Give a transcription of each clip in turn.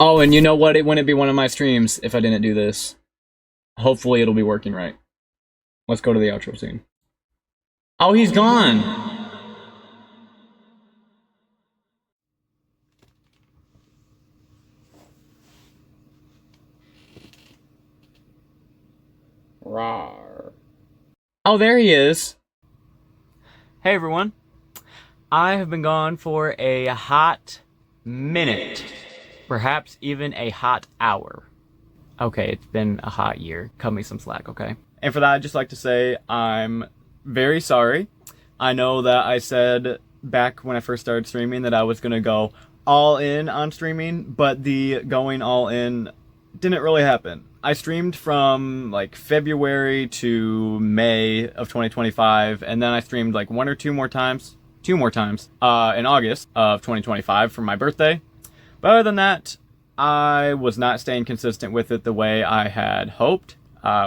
Oh, and you know what? It wouldn't be one of my streams if I didn't do this. Hopefully it'll be working right. Let's go to the outro scene. Oh, he's gone! Rawr. Oh, there he is. Hey everyone. I have been gone for a hot minute. Perhaps even a hot hour. Okay, it's been a hot year. Cut me some slack, okay? And for that, I'd just like to say I'm very sorry. I know that I said back when I first started streaming that I was gonna go all in on streaming, but the going all in didn't really happen. I streamed from like February to May of 2025, and then I streamed like two more times in August of 2025 for my birthday. But other than that, I was not staying consistent with it the way I had hoped,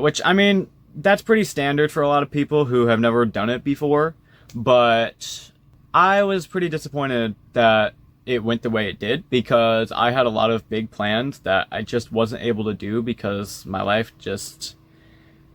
which, I mean, that's pretty standard for a lot of people who have never done it before, but I was pretty disappointed that it went the way it did, because I had a lot of big plans that I just wasn't able to do because my life just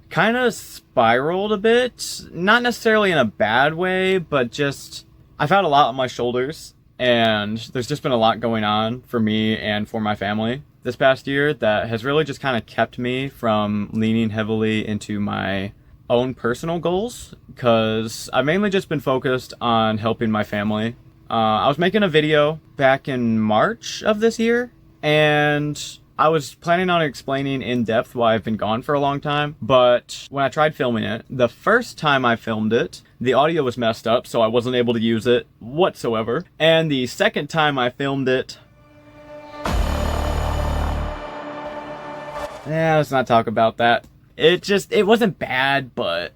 kind of spiraled a bit. Not necessarily in a bad way, but just I've had a lot on my shoulders, and there's just been a lot going on for me and for my family this past year that has really just kind of kept me from leaning heavily into my own personal goals, because I've mainly just been focused on helping my family. I was making a video back in March of this year, and I was planning on explaining in depth why I've been gone for a long time, but when I tried filming it, the first time I filmed it, the audio was messed up, so I wasn't able to use it whatsoever. And the second time I filmed it, let's not talk about that. It wasn't bad, but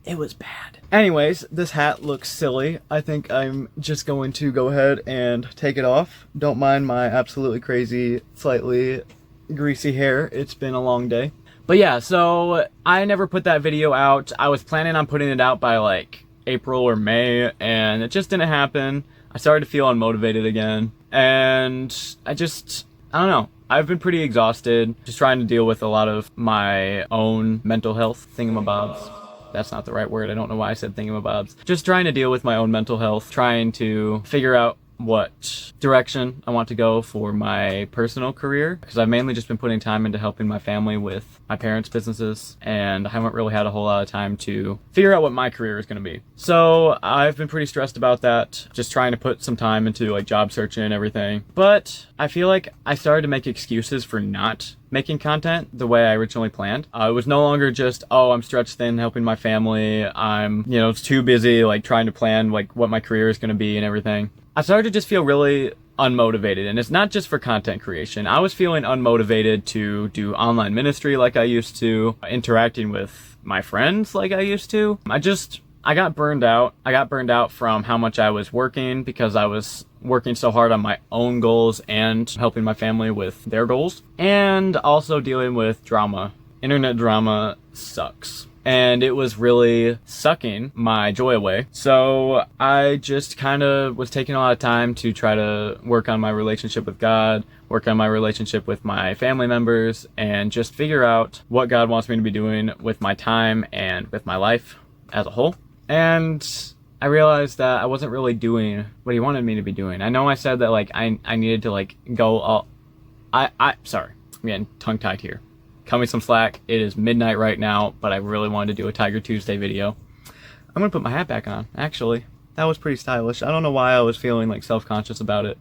it was bad. Anyways, this hat looks silly. I think I'm just going to go ahead and take it off. Don't mind my absolutely crazy, slightly greasy hair. It's been a long day. But yeah, so I never put that video out. I was planning on putting it out by like April or May, and it just didn't happen. I started to feel unmotivated again, and I don't know. I've been pretty exhausted, just trying to deal with a lot of my own mental health thingamabobs. That's not the right word. I don't know why I said thingamabobs. Just trying to deal with my own mental health, trying to figure out what direction I want to go for my personal career, because I've mainly just been putting time into helping my family with my parents' businesses, and I haven't really had a whole lot of time to figure out what my career is going to be. So I've been pretty stressed about that, just trying to put some time into like job searching and everything. But I feel like I started to make excuses for not making content the way I originally planned. It was no longer just, oh, I'm stretched thin helping my family. I'm, it's too busy like trying to plan like what my career is going to be and everything. I started to just feel really unmotivated, and it's not just for content creation. I was feeling unmotivated to do online ministry like I used to, interacting with my friends like I used to. I got burned out. I got burned out from how much I was working, because I was working so hard on my own goals and helping my family with their goals, and also dealing with drama. Internet drama sucks, and it was really sucking my joy away. So I just kind of was taking a lot of time to try to work on my relationship with God, work on my relationship with my family members, and just figure out what God wants me to be doing with my time and with my life as a whole. And I realized that I wasn't really doing what he wanted me to be doing. I know I said that like I needed to like go all sorry, I'm getting tongue-tied here. Cut me some slack. It is midnight right now, but I really wanted to do a Tiger Tuesday video. I'm gonna put my hat back on, actually. That was pretty stylish. I don't know why I was feeling like self-conscious about it.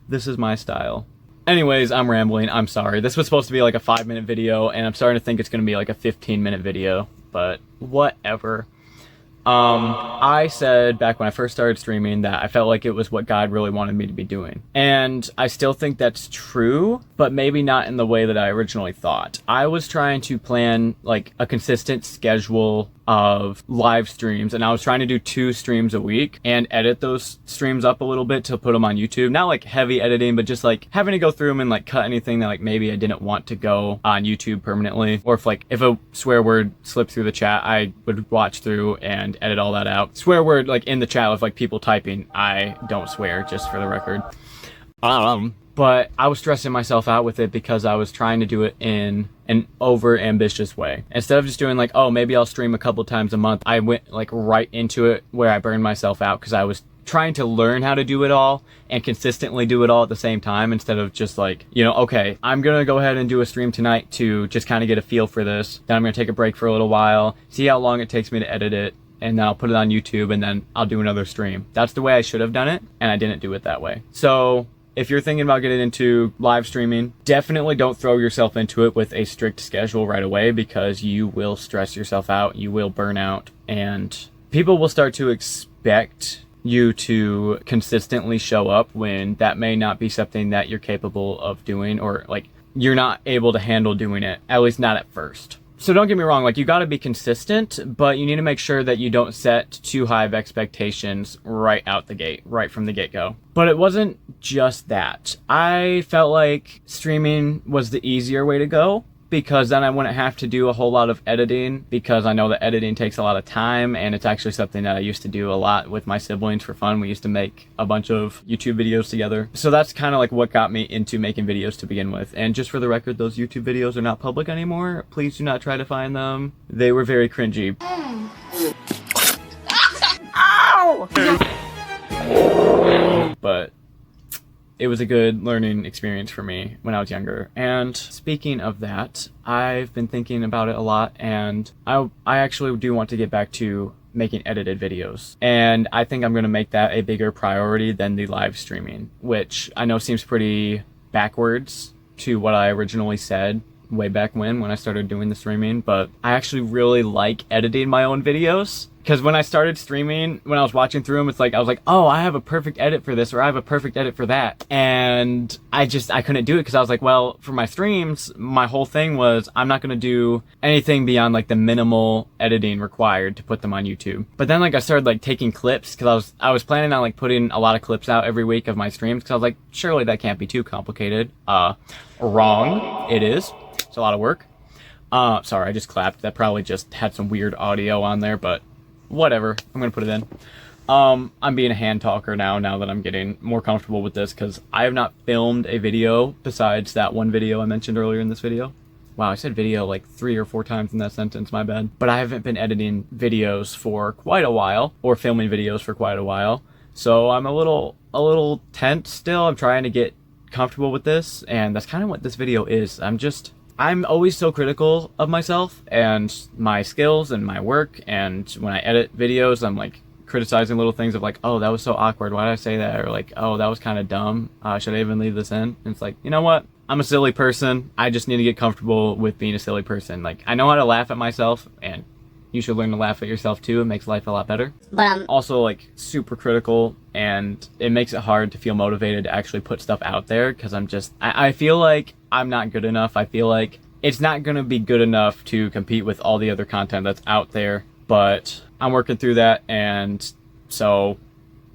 This is my style. Anyways, I'm rambling. I'm sorry. This was supposed to be like a 5-minute video, and I'm starting to think it's gonna be like a 15-minute video, but whatever. I said back when I first started streaming that I felt like it was what God really wanted me to be doing. And I still think that's true, but maybe not in the way that I originally thought. I was trying to plan like a consistent schedule of live streams, and I was trying to do 2 streams a week and edit those streams up a little bit to put them on YouTube. Not like heavy editing, but just like having to go through them and like cut anything that like maybe I didn't want to go on YouTube permanently, or if a swear word slipped through the chat, I would watch through and edit all that out. Swear word like in the chat with like people typing, I don't swear, just for the record. But I was stressing myself out with it because I was trying to do it in an over ambitious way. Instead of just doing like, oh, maybe I'll stream a couple times a month, I went like right into it where I burned myself out because I was trying to learn how to do it all and consistently do it all at the same time, instead of just like, you know, okay, I'm gonna go ahead and do a stream tonight to just kind of get a feel for this. Then I'm gonna take a break for a little while, see how long it takes me to edit it, and then I'll put it on YouTube, and then I'll do another stream. That's the way I should have done it, and I didn't do it that way. So if you're thinking about getting into live streaming, definitely don't throw yourself into it with a strict schedule right away, because you will stress yourself out, you will burn out, and people will start to expect you to consistently show up when that may not be something that you're capable of doing, or like you're not able to handle doing it, at least not at first. So don't get me wrong, like you gotta be consistent, but you need to make sure that you don't set too high of expectations right out the gate, right from the get-go. But it wasn't just that. I felt like streaming was the easier way to go, because then I wouldn't have to do a whole lot of editing, because I know that editing takes a lot of time, and it's actually something that I used to do a lot with my siblings for fun. We used to make a bunch of YouTube videos together. So that's kind of like what got me into making videos to begin with. And just for the record, those YouTube videos are not public anymore. Please do not try to find them. They were very cringy. Ow! But it was a good learning experience for me when I was younger. And speaking of that, I've been thinking about it a lot, and I actually do want to get back to making edited videos. And I think I'm gonna make that a bigger priority than the live streaming, which I know seems pretty backwards to what I originally said way back when I started doing the streaming, but I actually really like editing my own videos. Because when I started streaming, when I was watching through them, it's like, I was like, oh, I have a perfect edit for this, or I have a perfect edit for that. And I couldn't do it, because I was like, well, for my streams, my whole thing was, I'm not going to do anything beyond like the minimal editing required to put them on YouTube. But then like I started like taking clips, because I was planning on like putting a lot of clips out every week of my streams, because I was like, surely that can't be too complicated. Wrong. It is. It's a lot of work. Sorry, I just clapped. That probably just had some weird audio on there, but whatever, I'm gonna put it in. I'm being a hand talker now that I'm getting more comfortable with this, because I have not filmed a video besides that one video I mentioned earlier in this video. Wow, I said video like 3 or 4 times in that sentence, my bad. But I haven't been editing videos for quite a while, or filming videos for quite a while. So I'm a little tense still. I'm trying to get comfortable with this, and that's kind of what this video is. I'm always so critical of myself and my skills and my work, and when I edit videos, I'm like criticizing little things of like, oh, that was so awkward, why did I say that? Or like, oh, that was kind of dumb, should I even leave this in? And it's like, you know what? I'm a silly person. I just need to get comfortable with being a silly person. Like, I know how to laugh at myself, and you should learn to laugh at yourself too. It makes life a lot better. But I'm also like super critical, and it makes it hard to feel motivated to actually put stuff out there, because I feel like I'm not good enough. I feel like it's not going to be good enough to compete with all the other content that's out there, but I'm working through that. And so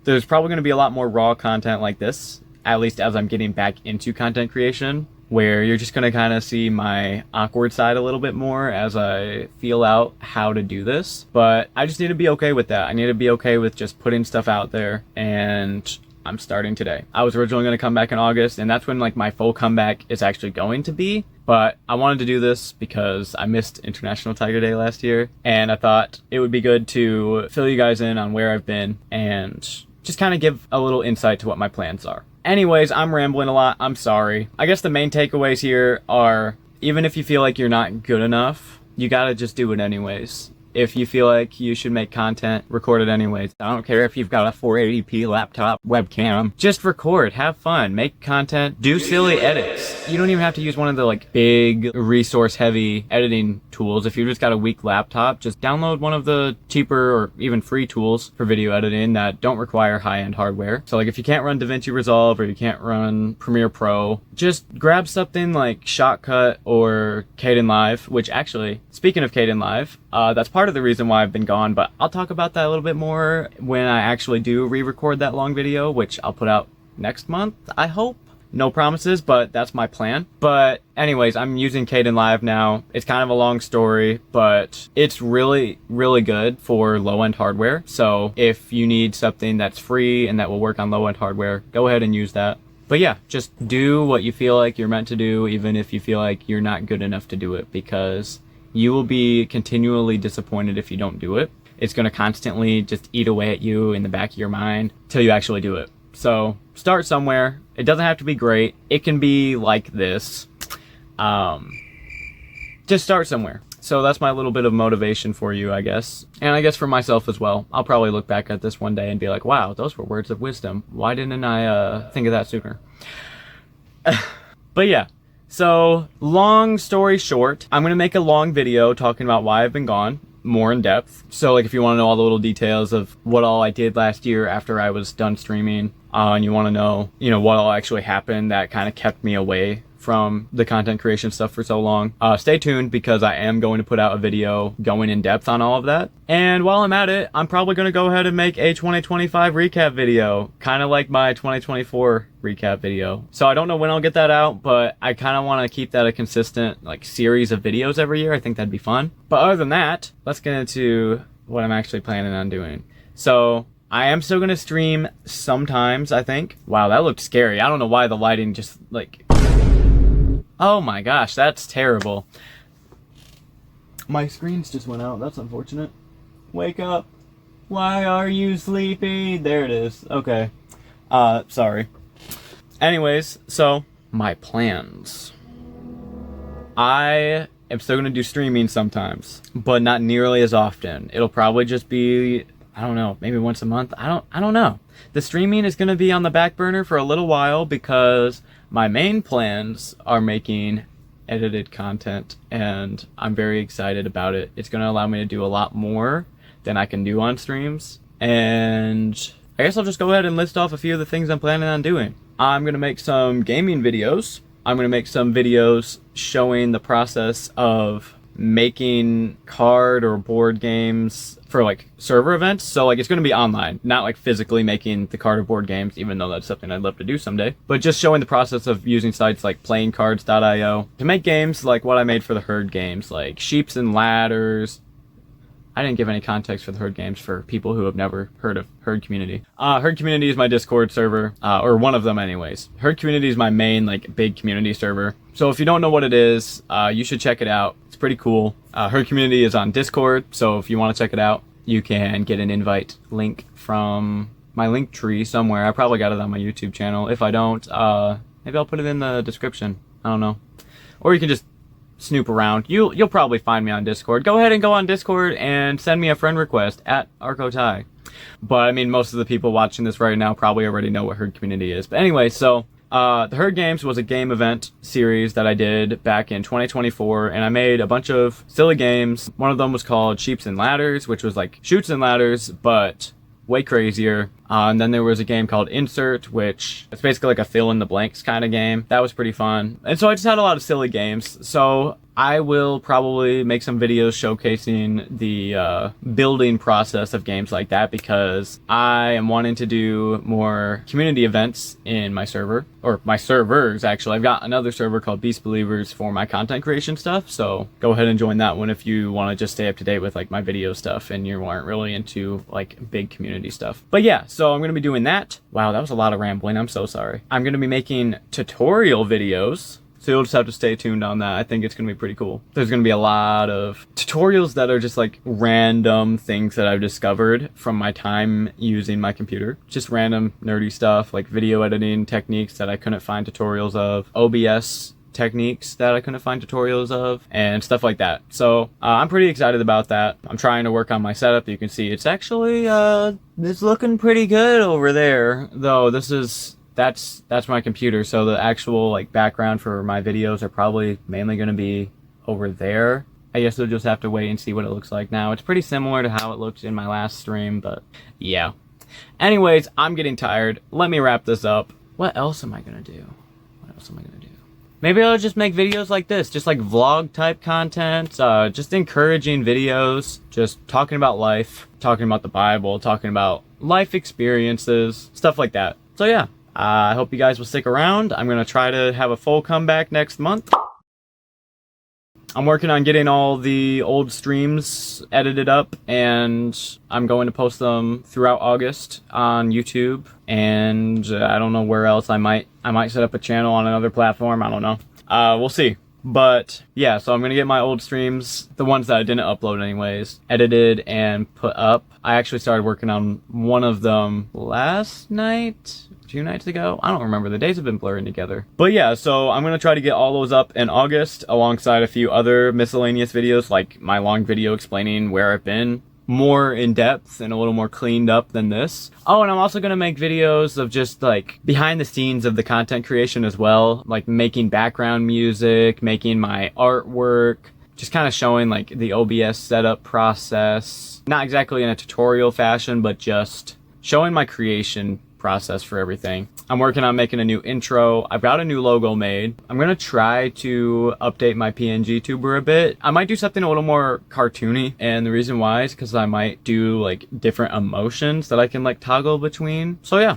there's probably going to be a lot more raw content like this, at least as I'm getting back into content creation, where you're just going to kind of see my awkward side a little bit more as I feel out how to do this. But I just need to be okay with that. I need to be okay with just putting stuff out there, and I'm starting today. I was originally going to come back in August, and that's when like my full comeback is actually going to be. But I wanted to do this because I missed International Tiger Day last year, and I thought it would be good to fill you guys in on where I've been and just kind of give a little insight to what my plans are. Anyways, I'm rambling a lot. I'm sorry. I guess the main takeaways here are, even if you feel like you're not good enough, you gotta just do it anyways. If you feel like you should make content, record it anyways. I don't care if you've got a 480p laptop webcam. Just record, have fun, make content, do silly edits. You don't even have to use one of the like big resource heavy editing tools. If you've just got a weak laptop, just download one of the cheaper or even free tools for video editing that don't require high-end hardware. So like if you can't run DaVinci Resolve, or you can't run Premiere Pro, just grab something like Shotcut or Kdenlive, which actually, speaking of Kdenlive, that's part of the reason why I've been gone, but I'll talk about that a little bit more when I actually do re-record that long video, which I'll put out next month, I hope. No promises, but that's my plan. But anyways, I'm using Kdenlive now. It's kind of a long story, but it's really, really good for low-end hardware. So if you need something that's free and that will work on low-end hardware, go ahead and use that. But yeah, just do what you feel like you're meant to do, even if you feel like you're not good enough to do it, because you will be continually disappointed if you don't do it. It's going to constantly just eat away at you in the back of your mind till you actually do it. So start somewhere. It doesn't have to be great. It can be like this. Just start somewhere. So that's my little bit of motivation for you, I guess. And I guess for myself as well. I'll probably look back at this one day and be like, wow, those were words of wisdom. Why didn't I think of that sooner? But yeah. So long story short, I'm going to make a long video talking about why I've been gone, more in depth. So like if you want to know all the little details of what all I did last year after I was done streaming, and you want to know, what all actually happened that kind of kept me away from the content creation stuff for so long, stay tuned, because I am going to put out a video going in depth on all of that. And while I'm at it, I'm probably going to go ahead and make a 2025 recap video, kind of like my 2024 recap video. So I don't know when I'll get that out, but I kind of want to keep that a consistent series of videos every year. I think that'd be fun. But other than that, let's get into what I'm actually planning on doing. So I am still going to stream sometimes, I think. Wow, that looked scary. I don't know why the lighting just oh my gosh, that's terrible. My screens just went out. That's unfortunate. Wake up. Why are you sleepy? There it is. Okay. Sorry. Anyways, so my plans. I am still going to do streaming sometimes, but not nearly as often. It'll probably just be, I don't know, maybe once a month. I don't know. The streaming is going to be on the back burner for a little while because my main plans are making edited content, and I'm very excited about it. It's going to allow me to do a lot more than I can do on streams. And I guess I'll just go ahead and list off a few of the things I'm planning on doing. I'm going to make some gaming videos. I'm going to make some videos showing the process of making card or board games for server events. So it's going to be online, not physically making the card or board games, even though that's something I'd love to do someday, but just showing the process of using sites like playingcards.io to make games like what I made for the herd games, like Sheeps and Ladders. I didn't give any context for the herd games for people who have never heard of Herd Community. Herd Community is my Discord server, or one of them anyways. Herd Community is my main big community server. So if you don't know what it is, you should check it out. It's pretty cool. Herd Community is on Discord, so if you want to check it out, you can get an invite link from my link tree somewhere. I probably got it on my YouTube channel. If I don't, maybe I'll put it in the description. I don't know. Or you can just snoop around. You'll probably find me on Discord. Go ahead and go on Discord and send me a friend request at Arko. But I mean, most of the people watching this right now probably already know what Herd Community is. But anyway, so the Herd Games was a game event series that I did back in 2024, and I made a bunch of silly games. One of them was called Sheeps and Ladders, which was like Shoots and Ladders, but way crazier. And then there was a game called Insert, which it's basically like a fill in the blanks kind of game. That was pretty fun. And so I just had a lot of silly games. So I will probably make some videos showcasing the building process of games like that, because I am wanting to do more community events in my server, or my servers actually. I've got another server called Beast Believers for my content creation stuff, so go ahead and join that one if you want to just stay up to date with my video stuff and you aren't really into big community stuff. But yeah, so I'm going to be doing that. Wow, that was a lot of rambling. I'm so sorry. I'm going to be making tutorial videos. So you'll just have to stay tuned on that. I think it's going to be pretty cool. There's going to be a lot of tutorials that are just random things that I've discovered from my time using my computer. Just random nerdy stuff like video editing techniques that I couldn't find tutorials of, OBS techniques that I couldn't find tutorials of, and stuff like that. So I'm pretty excited about that. I'm trying to work on my setup. You can see it's actually it's looking pretty good over there, though. That's my computer, so the actual background for my videos are probably mainly going to be over there. I guess you'll just have to wait and see what it looks like now. It's pretty similar to how it looked in my last stream, but yeah. Anyways, I'm getting tired. Let me wrap this up. What else am I going to do? Maybe I'll just make videos like this, just vlog type content, just encouraging videos, just talking about life, talking about the Bible, talking about life experiences, stuff like that. So yeah. I hope you guys will stick around. I'm going to try to have a full comeback next month. I'm working on getting all the old streams edited up, and I'm going to post them throughout August on YouTube, and I don't know where else. I might set up a channel on another platform. I don't know. We'll see. But yeah, so I'm gonna get my old streams, the ones that I didn't upload anyways, edited and put up. I actually started working on one of them last night, 2 nights ago. I don't remember, the days have been blurring together. But yeah, so I'm gonna try to get all those up in August alongside a few other miscellaneous videos, like my long video explaining where I've been, more in depth and a little more cleaned up than this. Oh, and I'm also gonna make videos of just like behind the scenes of the content creation as well, like making background music, making my artwork, just kind of showing like the OBS setup process. Not exactly in a tutorial fashion, but just showing my creation process for everything. I'm working on making a new intro. I've got a new logo made. I'm gonna try to update my PNG tuber a bit. I might do something a little more cartoony, and the reason why is because I might do like different emotions that I can like toggle between. So yeah,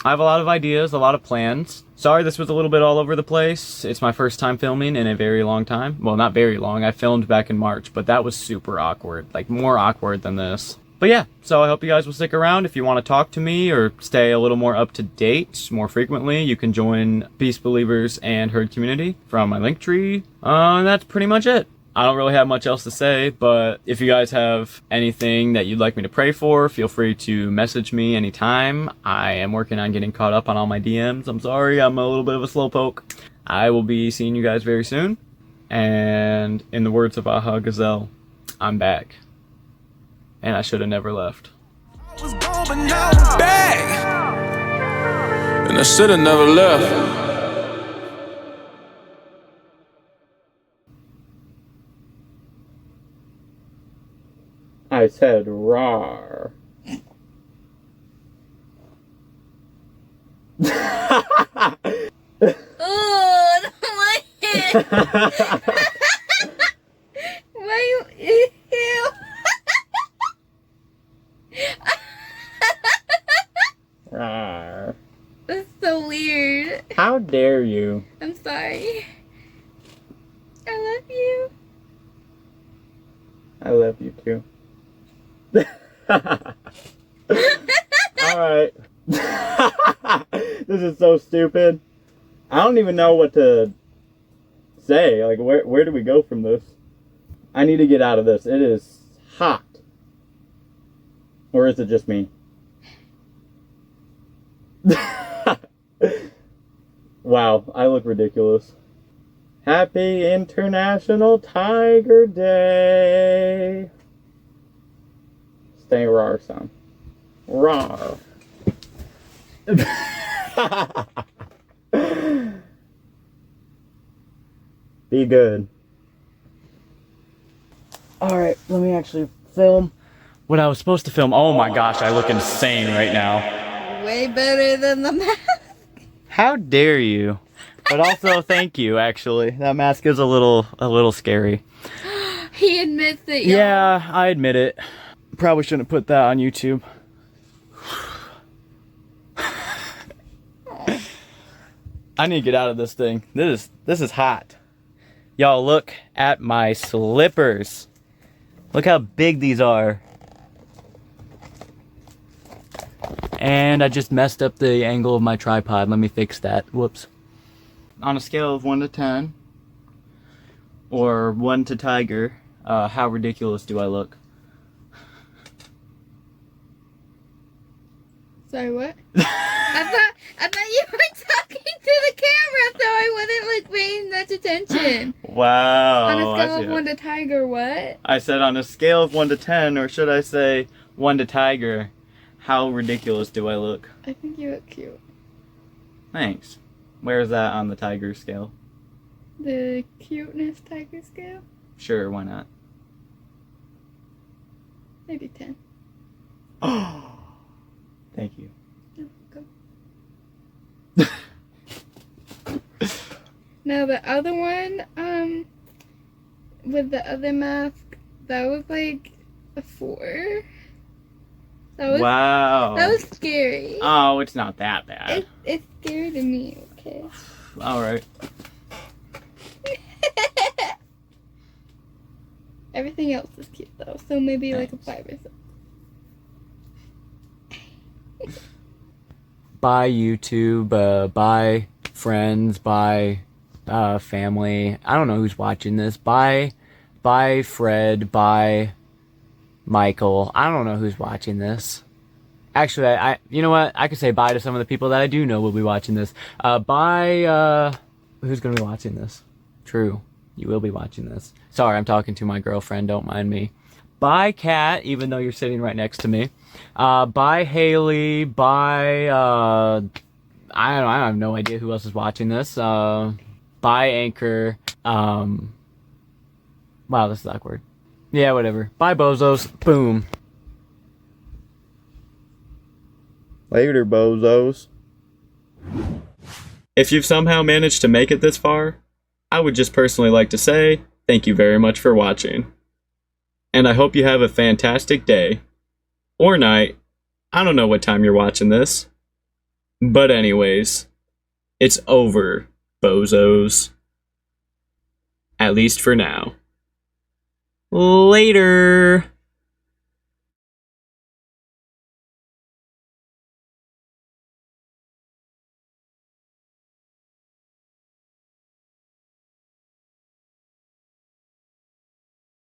I have a lot of ideas, a lot of plans. Sorry this was a little bit all over the place. It's my first time filming in a very long time. Well, not very long. I filmed back in March, but that was super awkward, like more awkward than this. But yeah, so I hope you guys will stick around. If you want to talk to me or stay a little more up to date more frequently, you can join Peace Believers and Herd Community from my link tree. And that's pretty much it. I don't really have much else to say, but if you guys have anything that you'd like me to pray for, feel free to message me anytime. I am working on getting caught up on all my DMs. I'm sorry, I'm a little bit of a slowpoke. I will be seeing you guys very soon. And in the words of Aha Gazelle, I'm back. And I should have never left. I was gone, but now I'm back. And I should have never left. I said rawr. Oh, I don't like it. Why you? Ew. Rawr. That's so weird. How dare you? I'm sorry. I love you. I love you too. Alright. This is so stupid. I don't even know what to say. Like, where do we go from this? I need to get out of this. It is hot. Or is it just me? Wow, I look ridiculous. Happy International Tiger Day. Stay rawrsome. Rawr. Be good. Alright, let me actually film what I was supposed to film. Oh my gosh, I look insane right now. Way better than the mask. How dare you? But also, thank you, actually. That mask is a little scary. He admits it, y'all. Yeah, I admit it. Probably shouldn't put that on YouTube. I need to get out of this thing. This is hot. Y'all, look at my slippers. Look how big these are. And I just messed up the angle of my tripod. Let me fix that. Whoops. On a scale of 1 to 10, or 1 to tiger, how ridiculous do I look? Sorry, what? I thought you were talking to the camera, so I wasn't like paying much attention. Wow. On a scale of 1 to tiger, what? I said on a scale of 1 to 10, or should I say 1 to tiger, how ridiculous do I look? I think you look cute. Thanks. Where's that on the tiger scale? The cuteness tiger scale? Sure, why not? Maybe 10. Oh, thank you. You're welcome. Now the other one, with the other mask, that was like a 4. Wow. That was scary. Oh, it's not that bad. It's scary to me, okay? Alright. Everything else is cute though, so maybe like a 5 or something. Bye YouTube, bye friends, bye family. I don't know who's watching this. Bye Fred, bye Michael. I don't know who's watching this. Actually, I you know what? I could say bye to some of the people that I do know will be watching this. Bye, who's gonna be watching this? True, you will be watching this. Sorry, I'm talking to my girlfriend, don't mind me. Bye, Kat, even though you're sitting right next to me. Bye, Haley, bye, I have no idea who else is watching this. Bye, Anchor. Wow, this is awkward. Yeah, whatever. Bye, bozos. Boom. Later, bozos. If you've somehow managed to make it this far, I would just personally like to say thank you very much for watching. And I hope you have a fantastic day. Or night. I don't know what time you're watching this. But anyways, it's over, bozos. At least for now. Later.